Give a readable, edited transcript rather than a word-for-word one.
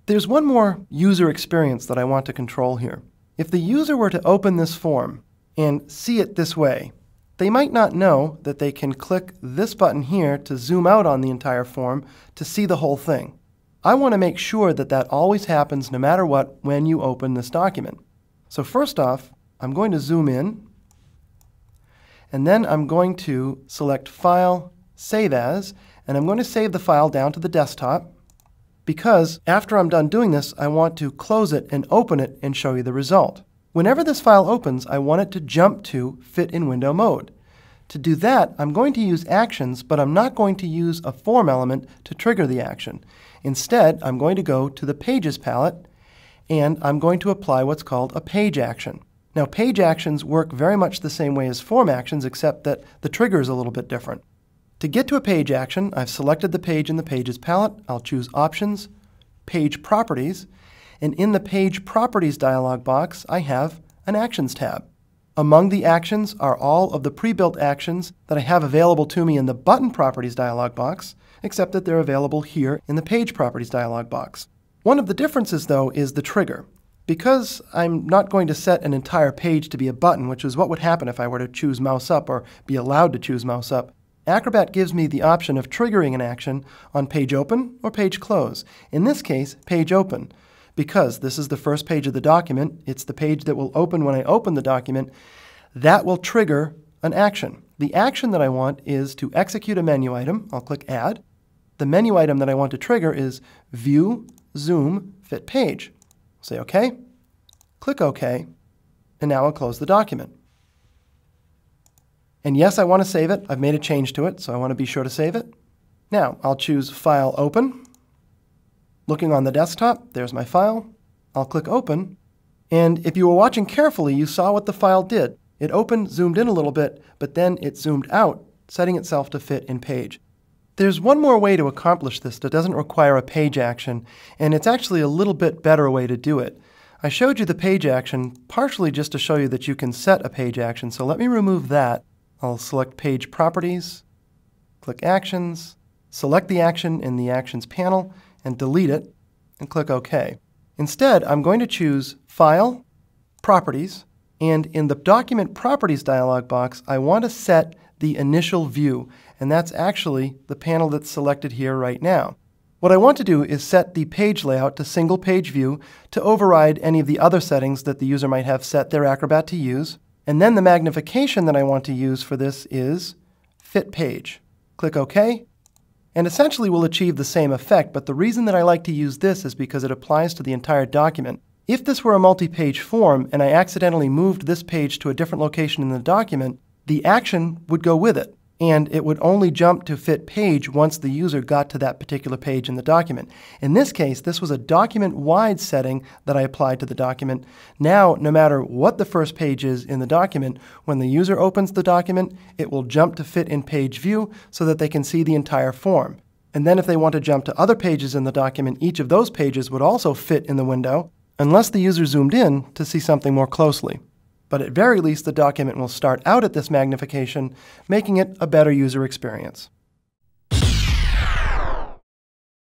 There's one more user experience that I want to control here. If the user were to open this form and see it this way, they might not know that they can click this button here to zoom out on the entire form to see the whole thing. I want to make sure that that always happens no matter what when you open this document. So first off, I'm going to zoom in, and then I'm going to select File, Save As, and I'm going to save the file down to the desktop, because after I'm done doing this, I want to close it and open it and show you the result. Whenever this file opens, I want it to jump to Fit in Window mode. To do that, I'm going to use Actions, but I'm not going to use a form element to trigger the action. Instead, I'm going to go to the Pages palette, and I'm going to apply what's called a page action. Now, page actions work very much the same way as form actions, except that the trigger is a little bit different. To get to a page action, I've selected the page in the Pages palette. I'll choose Options, Page Properties, and in the Page Properties dialog box, I have an Actions tab. Among the actions are all of the pre-built actions that I have available to me in the Button Properties dialog box, except that they're available here in the Page Properties dialog box. One of the differences, though, is the trigger. Because I'm not going to set an entire page to be a button, which is what would happen if I were to choose mouse up or be allowed to choose mouse up, Acrobat gives me the option of triggering an action on page open or page close. In this case, page open. Because this is the first page of the document, it's the page that will open when I open the document, that will trigger an action. The action that I want is to execute a menu item. I'll click Add. The menu item that I want to trigger is View, Zoom, Fit Page. Say OK, click OK, and now I'll close the document. And yes, I want to save it. I've made a change to it, so I want to be sure to save it. Now, I'll choose File, Open. Looking on the desktop, there's my file. I'll click Open, and if you were watching carefully, you saw what the file did. It opened, zoomed in a little bit, but then it zoomed out, setting itself to fit in Page. There's one more way to accomplish this that doesn't require a page action, and it's actually a little bit better way to do it. I showed you the page action partially just to show you that you can set a page action, so let me remove that. I'll select Page Properties, click Actions, select the action in the Actions panel, and delete it, and click OK. Instead, I'm going to choose File, Properties, and in the Document Properties dialog box, I want to set the initial view, and that's actually the panel that's selected here right now. What I want to do is set the page layout to single page view to override any of the other settings that the user might have set their Acrobat to use. And then the magnification that I want to use for this is Fit Page. Click OK, and essentially we'll achieve the same effect, but the reason that I like to use this is because it applies to the entire document. If this were a multi-page form and I accidentally moved this page to a different location in the document, the action would go with it, and it would only jump to Fit Page once the user got to that particular page in the document. In this case, this was a document-wide setting that I applied to the document. Now, no matter what the first page is in the document, when the user opens the document, it will jump to Fit in Page View so that they can see the entire form. And then if they want to jump to other pages in the document, each of those pages would also fit in the window, unless the user zoomed in to see something more closely. But at very least, the document will start out at this magnification, making it a better user experience.